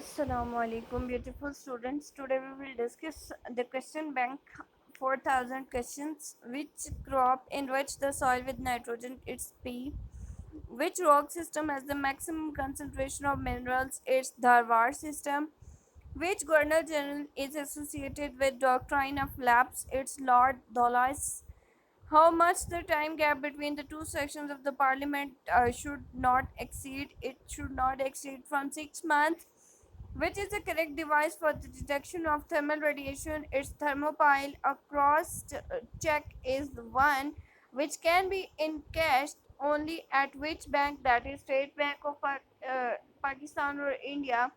Assalamu alaikum, beautiful students. Today we will discuss the question bank 4000 questions. Which crop enrich the soil with nitrogen? It's P. Which rock system has the maximum concentration of minerals? It's Dharwad system. Which Governor General is associated with doctrine of lapse? It's Lord Dulles. How much the time gap between the two sections of the parliament should not exceed? It should not exceed from 6 months. Which is the correct device for the detection of thermal radiation? It's thermopile. A cross check is the one which can be encashed only at which bank, that is State Bank of Pakistan or India.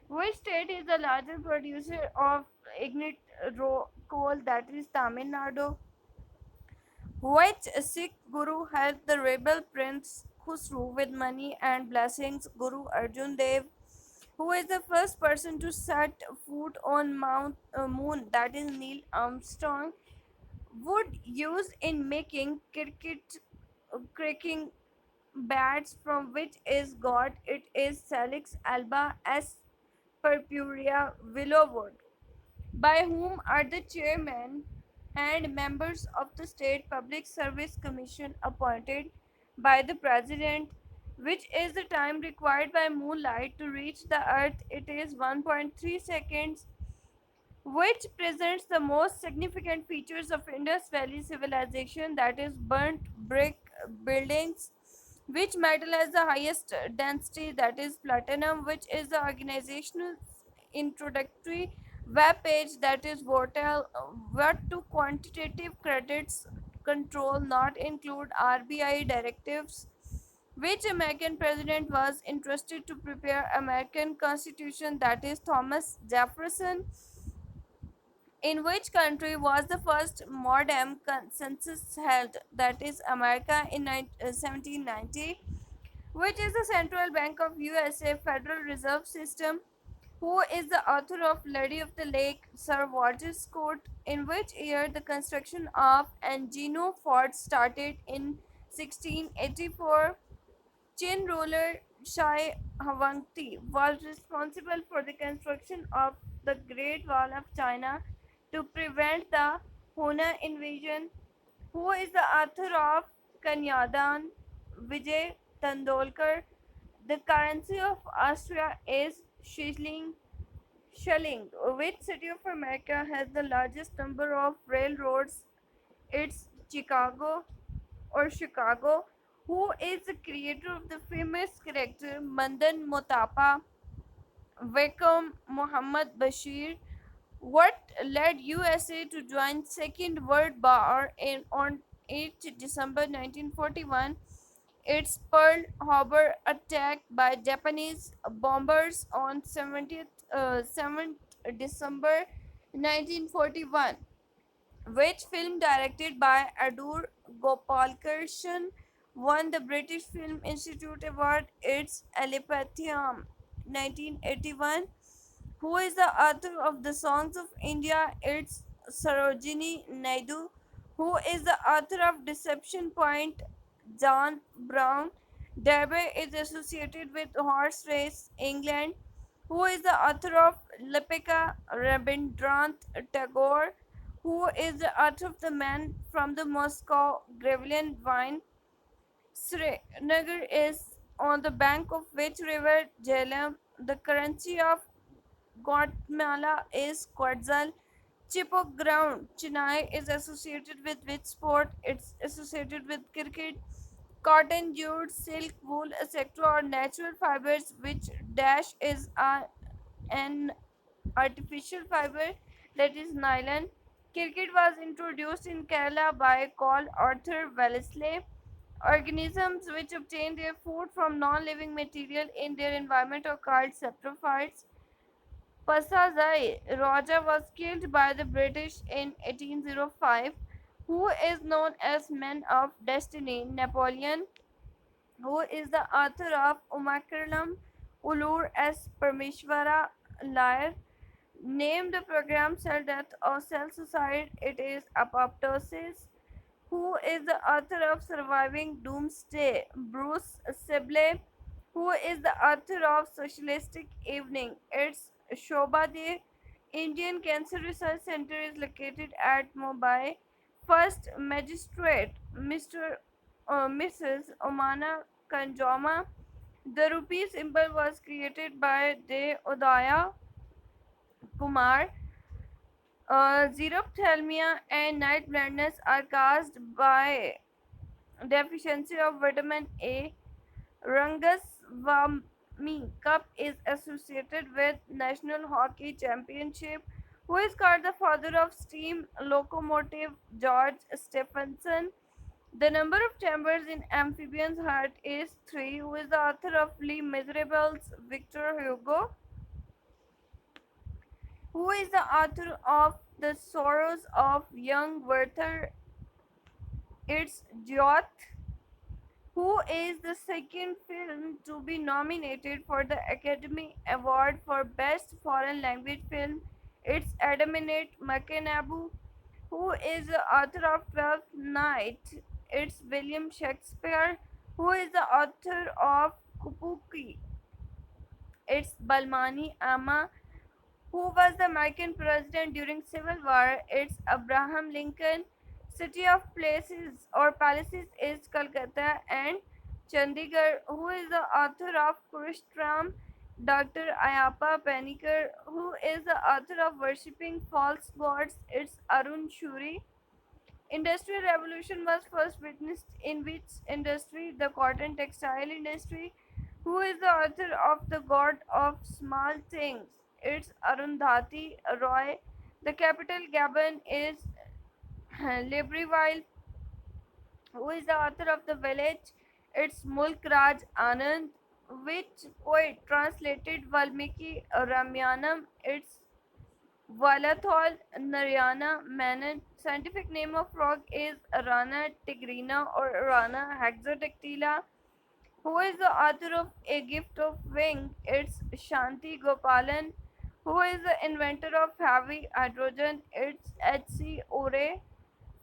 Which state is the largest producer of ignite coal, that is Tamil Nadu? Which Sikh Guru helped the rebel Prince Khusru with money and blessings? Guru Arjun Dev. Who is the first person to set foot on Mount Moon? That is Neil Armstrong. Wood used in making cricket cracking bats from which is got? It is Salix alba S. purpurea willow wood. By whom are the chairman and members of the State Public Service Commission appointed? By the President. Which is the time required by moonlight to reach the Earth? It is 1.3 seconds. Which presents the most significant features of Indus Valley civilization, that is burnt brick buildings? Which metal has the highest density, that is platinum? Which is the organizational introductory web page, that is Vortel? What do quantitative credits control not include? RBI directives. Which American president was entrusted to prepare American Constitution, that is Thomas Jefferson? In which country was the first modern census held, that is America, in 1790? Which is the central bank of USA Federal Reserve System? Who is the author of Lady of the Lake, Sir Walter Scott? In which year the construction of Angino Fort started? In 1684. Chin ruler Shai Huangdi was responsible for the construction of the Great Wall of China to prevent the Huna invasion. Who is the author of Kanyadan? Vijay Tandolkar. The currency of Austria is shilling. Shilling. Which city of America has the largest number of railroads? It's Chicago. Who is the creator of the famous character Mandan Motapa? Wakam Muhammad Bashir. What led USA to join Second World War on 8 December 1941? It's Pearl Harbor attack by Japanese bombers on 7th December 1941. Which film directed by Adur Gopalkrishnan won the British Film Institute Award? It's Alipathiam 1981. Who is the author of the Songs of India? It's Sarojini Naidu. Who is the author of Deception Point? John Brown. Derby is associated with horse race, England. Who is the author of Lipika? Rabindranath Tagore. Who is the author of The Man from the Moscow Gravelian Vine? Srinagar is on the bank of which river? Jhelum. The currency of Guatemala is Quetzal. Chipok ground, Chennai, is associated with which sport? It's associated with cricket. Cotton, jute, silk, wool, etc. are natural fibers, which dash is an artificial fiber, that is nylon. Cricket was introduced in Kerala by Col Arthur Wellesley. Organisms which obtain their food from non-living material in their environment are called saprophytes. Pasazai Raja was killed by the British in 1805. Who is known as Man of Destiny? Napoleon. Who is the author of Umakralam Ulur S. Parmeshwara Lyre? Name the program cell death or cell suicide. It is apoptosis. Who is the author of Surviving Doomsday? Bruce Sibley. Who is the author of Socialistic Evening? It's Shobha De. Indian Cancer Research Center is located at Mumbai. First Magistrate, Mrs. Omana Kanjoma. The rupee symbol was created by De Udaya Kumar. Xerophthalmia and night blindness are caused by deficiency of vitamin A. Rangaswamy Cup is associated with National Hockey Championship. Who is called the father of steam locomotive? George Stephenson. The number of chambers in amphibian's heart is 3. Who is the author of Les Miserables? Victor Hugo. Who is the author of The Sorrows of Young Werther? It's Jyoth. Who is the second film to be nominated for the Academy Award for Best Foreign Language Film? It's Adaminate Makenabu. Who is the author of Twelfth Night? It's William Shakespeare. Who is the author of Kupuki? It's Balmani Amma. Who was the American president during Civil War? It's Abraham Lincoln. City of places or palaces is Calcutta and Chandigarh. Who is the author of Kurushtram? Dr. Ayappa Panikkar. Who is the author of Worshipping False Gods? It's Arun Shuri. Industrial revolution was first witnessed in which industry? The cotton textile industry. Who is the author of The God of Small Things? It's Arundhati Roy. The capital Gabon is Libreville. Who is the author of The Village? It's Mulk Raj Anand. Which poet translated Valmiki Ramayanam? It's Valathol Narayana Menon. Scientific name of frog is Rana tigrina or Rana hexadactyla. Who is the author of A Gift of Wing? It's Shanti Gopalan. Who is the inventor of heavy hydrogen? It's H.C. Ore.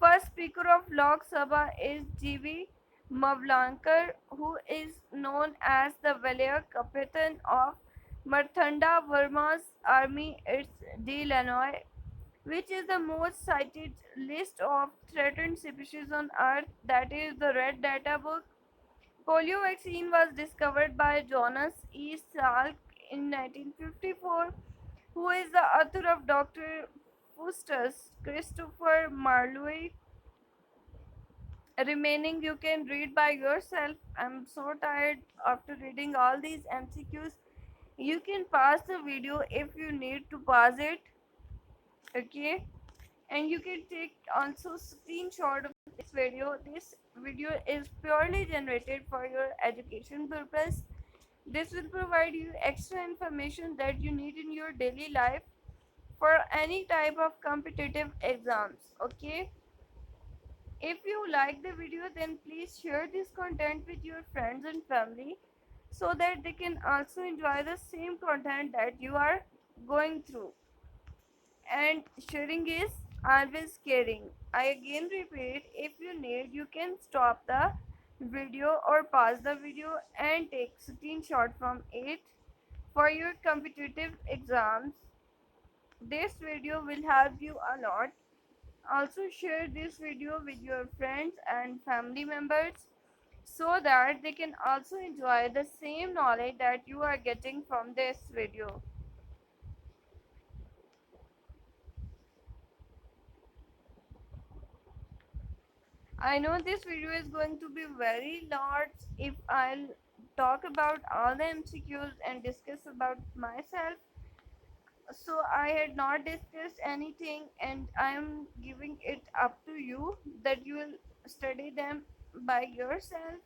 First Speaker of Lok Sabha is G.V. Mavlankar, who is known as the Valor Captain of Marthanda Verma's army. It's D. Lanoy. Which is the most cited list of threatened species on Earth? That is the Red Data Book. Polio vaccine was discovered by Jonas E. Salk in 1954. Who is the author of Dr. Faustus? Christopher Marlowe. Remaining you can read by yourself. I'm so tired after reading all these MCQs. You can pause the video if you need to pause it. Okay, and you can take also screenshot of this video. This video is purely generated for your education purpose. This will provide you extra information that you need in your daily life for any type of competitive exams. Okay, if you like the video, then please share this content with your friends and family so that they can also enjoy the same content that you are going through. And sharing is always caring. I again repeat, if you need, you can stop the video or pause the video and take screenshot from it for your competitive exams. This video will help you a lot. Also share this video with your friends and family members so that they can also enjoy the same knowledge that you are getting from this video. I know this video is going to be very large if I'll talk about all the MCQs and discuss about myself. So I had not discussed anything and I'm giving it up to you that you will study them by yourself.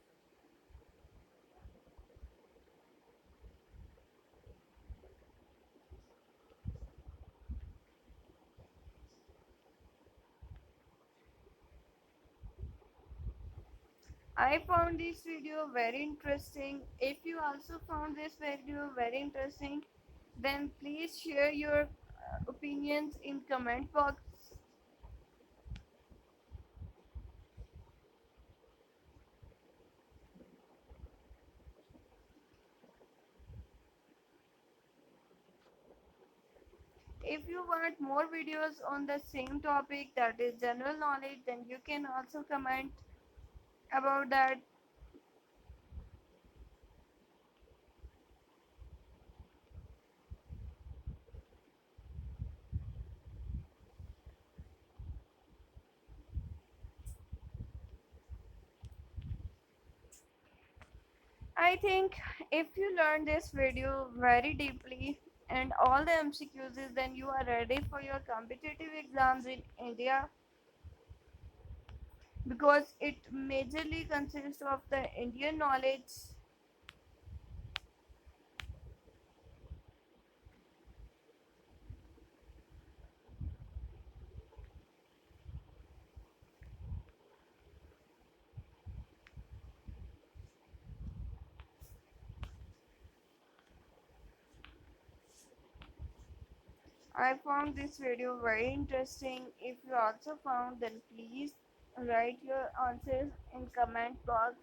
I found this video very interesting. If you also found this video very interesting, then please share your opinions in comment box. if you want more videos on the same topic, that is general knowledge, then you can also comment about that. I think if you learn this video very deeply and all the MCQs, then you are ready for your competitive exams in India, because it majorly consists of the Indian knowledge. I found this video very interesting. If you also found, then please write your answers in comment box.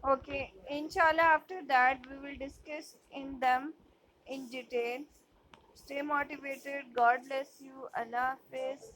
Okay, inshallah, after that we will discuss in them in detail. Stay motivated. God bless you. Allah Hafiz.